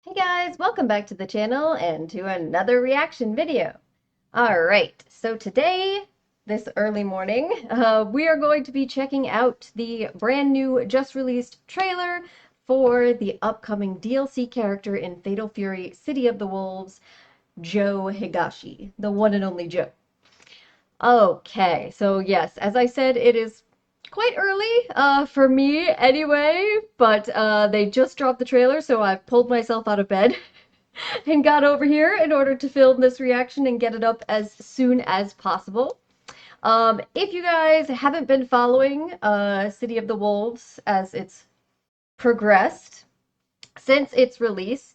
Hey guys, welcome back to the channel and to another reaction video. Alright, so today, this early morning, we are going to be checking out the brand new, just released trailer for the upcoming DLC character in Fatal Fury City of the Wolves, Joe Higashi, the one and only Joe. Okay, so yes, as I said, it is quite early for me anyway, but they just dropped the trailer, so I've pulled myself out of bed and got over here in order to film this reaction and get it up as soon as possible. If you guys haven't been following City of the Wolves as it's progressed, since its release,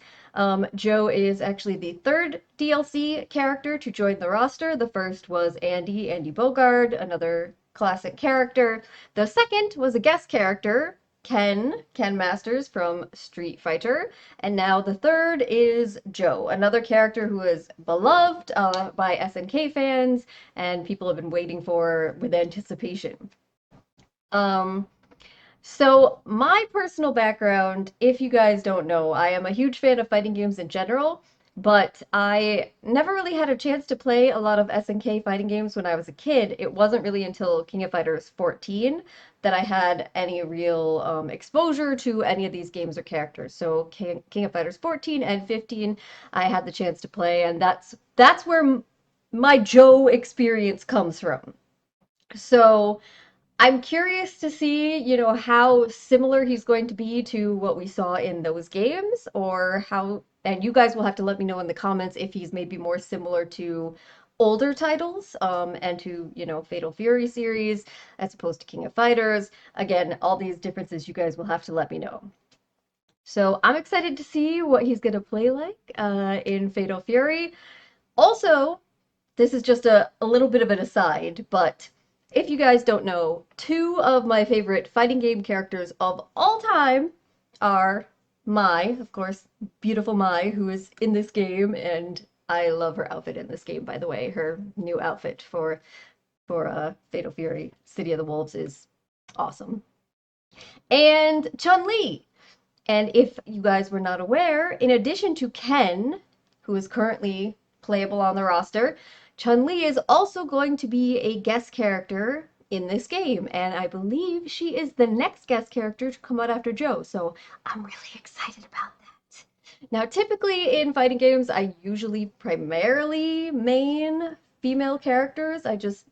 Joe is actually the third DLC character to join the roster. The first was Andy Bogard, another classic character. The second was a guest character, Ken Masters from Street Fighter. And now the third is Joe, another character who is beloved by SNK fans and people have been waiting for with anticipation. Um, so, my personal background, if you guys don't know, I am a huge fan of fighting games in general, but I never really had a chance to play a lot of SNK fighting games when I was a kid. It wasn't really until King of Fighters 14 that I had any real exposure to any of these games or characters. So, King of Fighters 14 and 15, I had the chance to play, and that's where my Joe experience comes from. So, I'm curious to see, how similar he's going to be to what we saw in those games, or how, and you guys will have to let me know in the comments if he's maybe more similar to older titles, and to, Fatal Fury series as opposed to King of Fighters. Again, all these differences you guys will have to let me know. So I'm excited to see what he's going to play like in Fatal Fury. Also, this is just a little bit of an aside, but if you guys don't know, two of my favorite fighting game characters of all time are Mai, of course, beautiful Mai, who is in this game, and I love her outfit in this game, by the way. Her new outfit for Fatal Fury City of the Wolves is awesome. And Chun-Li. And if you guys were not aware, in addition to Ken, who is currently playable on the roster, Chun-Li is also going to be a guest character in this game, and I believe she is the next guest character to come out after Joe, so I'm really excited about that. Now, typically in fighting games, I usually primarily main female characters. I just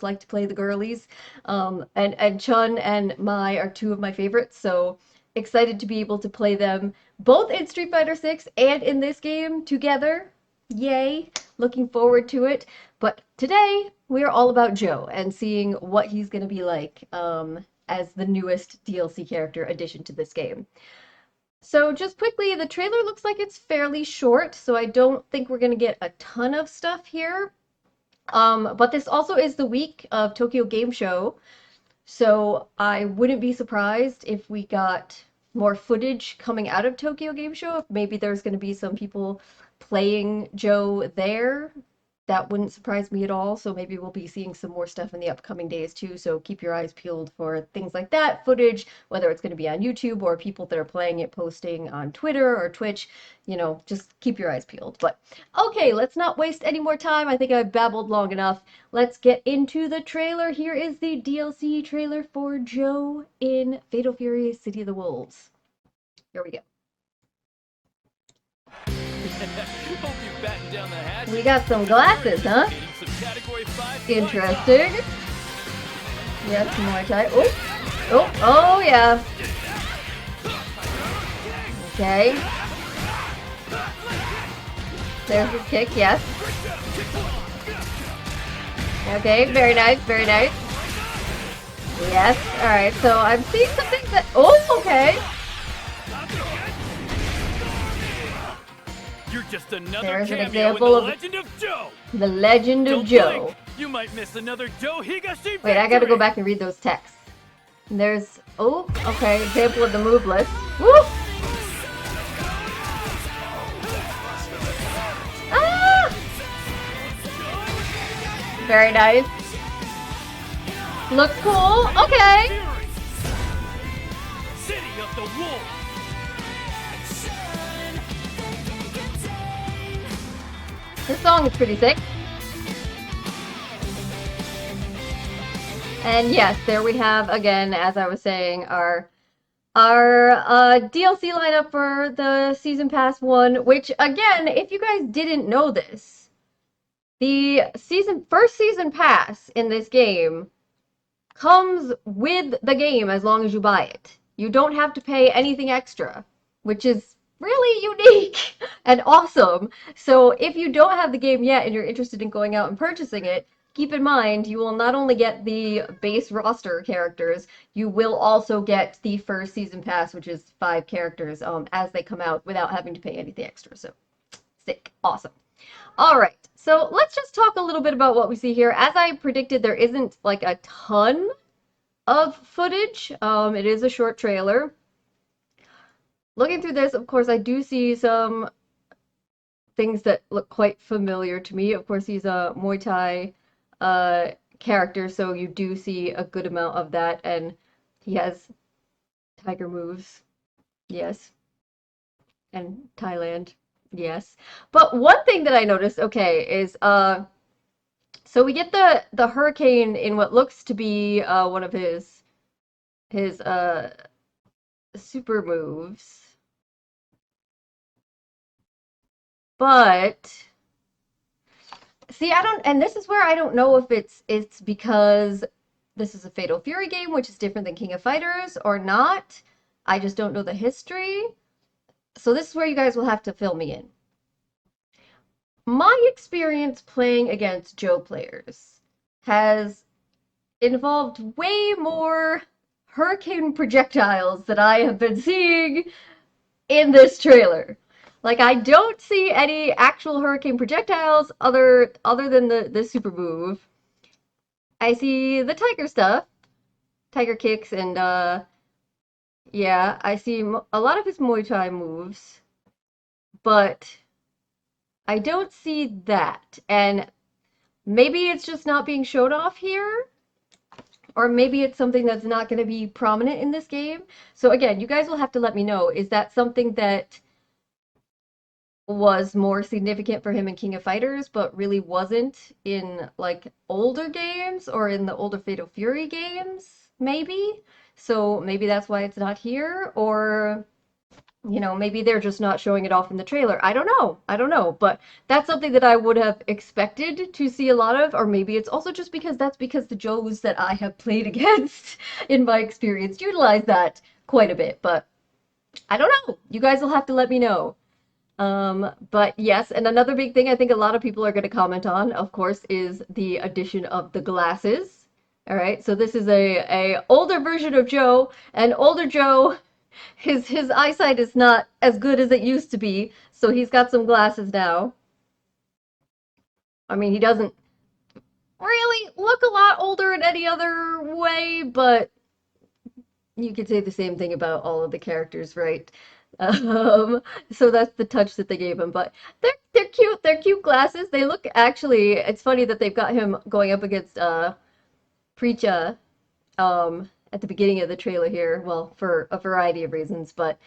like to play the girlies. And Chun and Mai are two of my favorites, so excited to be able to play them both in Street Fighter 6 and in this game together. Yay! Looking forward to it. But today we are all about Joe and seeing what he's going to be like as the newest DLC character addition to this game. So just quickly, the trailer looks like it's fairly short, so I don't think we're going to get a ton of stuff here. But this also is the week of Tokyo Game Show, so I wouldn't be surprised if we got more footage coming out of Tokyo Game Show. If maybe there's going to be some people playing Joe there. That wouldn't surprise me at all. So maybe we'll be seeing some more stuff in the upcoming days too. So keep your eyes peeled for things like that, footage, whether it's going to be on YouTube or people that are playing it posting on Twitter or Twitch. Just keep your eyes peeled. But okay, let's not waste any more time. I think I've babbled long enough. Let's get into the trailer. Here is the DLC trailer for Joe in Fatal Fury City of the Wolves. Here we go. We got some glasses, huh? Interesting. Yes, Muay Thai. Oh, yeah. Okay. There's his kick, yes. Okay, very nice, very nice. Yes, alright, so I'm seeing something that... Oh, okay. You're just another There's an cameo example in of the Legend of Joe. The Legend of Don't Joe. blink. You might miss another Joe Higashi. Wait, I gotta go back and read those texts. There's, oh, okay, example of the move list. Woo! Ah! Very nice. Looks cool. Okay. City of the Wolves. This song is pretty sick. And yes, there we have again, as I was saying, our DLC lineup for the Season Pass one, which again, if you guys didn't know this, the first season pass in this game comes with the game as long as you buy it. You don't have to pay anything extra, which is really unique and awesome. So if you don't have the game yet and you're interested in going out and purchasing it, keep in mind you will not only get the base roster characters, you will also get the first season pass, which is 5 characters, as they come out without having to pay anything extra. So sick, awesome. All right, so let's just talk a little bit about what we see here. As I predicted, there isn't like a ton of footage. It is a short trailer. Looking through this, of course, I do see some things that look quite familiar to me. Of course, he's a Muay Thai character, so you do see a good amount of that, and he has tiger moves, yes, and Thailand, yes. But one thing that I noticed, okay, is so we get the hurricane in what looks to be one of his super moves. But see, I don't, and this is where I don't know if it's because this is a Fatal Fury game, which is different than King of Fighters, or not. I just don't know the history. So this is where you guys will have to fill me in. My experience playing against Joe players has involved way more hurricane projectiles that I have been seeing in this trailer. Like I don't see any actual hurricane projectiles other than the super move. I see the tiger stuff, tiger kicks, and yeah, I see a lot of his Muay Thai moves, but I don't see that. And maybe it's just not being showed off here, or maybe it's something that's not going to be prominent in this game. So again, you guys will have to let me know. Is that something that was more significant for him in King of Fighters, but really wasn't in like older games or in the older Fatal Fury games, maybe? So maybe that's why it's not here, or maybe they're just not showing it off in the trailer. I don't know. I don't know, but that's something that I would have expected to see a lot of, or maybe it's also just because that's because the Joes that I have played against in my experience utilize that quite a bit, but I don't know. You guys will have to let me know. But yes, and another big thing I think a lot of people are going to comment on, of course, is the addition of the glasses. All right, so this is a older version of Joe, and older Joe, his eyesight is not as good as it used to be, so he's got some glasses now. I mean, he doesn't really look a lot older in any other way, but you could say the same thing about all of the characters, right? So that's the touch that they gave him. But they're cute. They're cute glasses. They look actually. It's funny that they've got him going up against Preacha at the beginning of the trailer here. Well, for a variety of reasons, but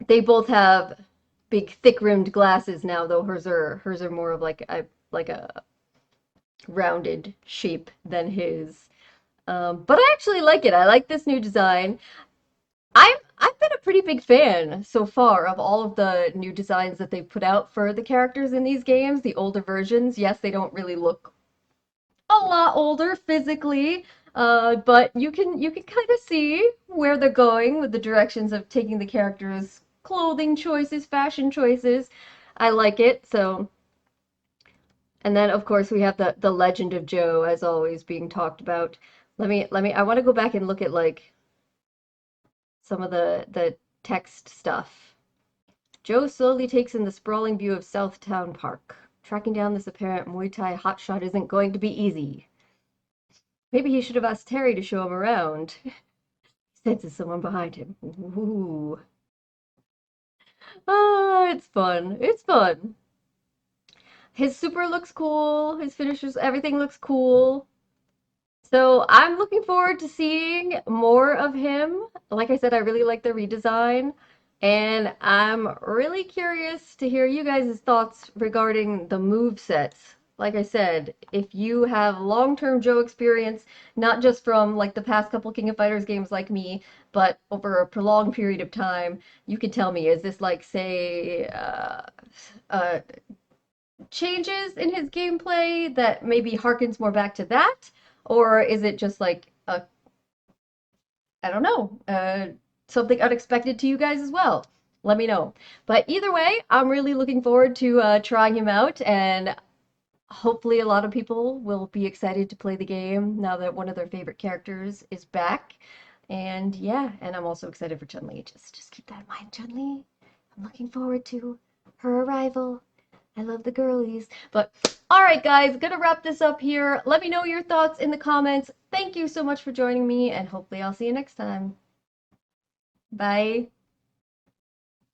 they both have big, thick-rimmed glasses now. Though hers are more of like a rounded shape than his. But I actually like it. I like this new design. I've been a pretty big fan so far of all of the new designs that they've put out for the characters in these games, the older versions. Yes, they don't really look a lot older physically, but you can kind of see where they're going with the directions of taking the characters' clothing choices, fashion choices. I like it. So, and then of course we have the Legend of Joe as always being talked about. Let me I want to go back and look at like some of the text stuff. Joe slowly takes in the sprawling view of Southtown Park. Tracking down this apparent Muay Thai hotshot isn't going to be easy. Maybe he should have asked Terry to show him around. He senses someone behind him. Ooh. Ah, it's fun. It's fun. His super looks cool. His finishers, everything looks cool. So I'm looking forward to seeing more of him. Like I said, I really like the redesign. And I'm really curious to hear you guys' thoughts regarding the move sets. Like I said, if you have long-term Joe experience, not just from like the past couple King of Fighters games like me, but over a prolonged period of time, you can tell me, is this like, say, uh, changes in his gameplay that maybe harkens more back to that? Or is it just like a, I don't know, something unexpected to you guys as well? Let me know. But either way, I'm really looking forward to trying him out, and hopefully a lot of people will be excited to play the game now that one of their favorite characters is back. And yeah, and I'm also excited for Chun-Li. Just keep that in mind, Chun-Li. I'm looking forward to her arrival. I love the girlies. But all right, guys, gonna wrap this up here. Let me know your thoughts in the comments. Thank you so much for joining me, and hopefully I'll see you next time. Bye.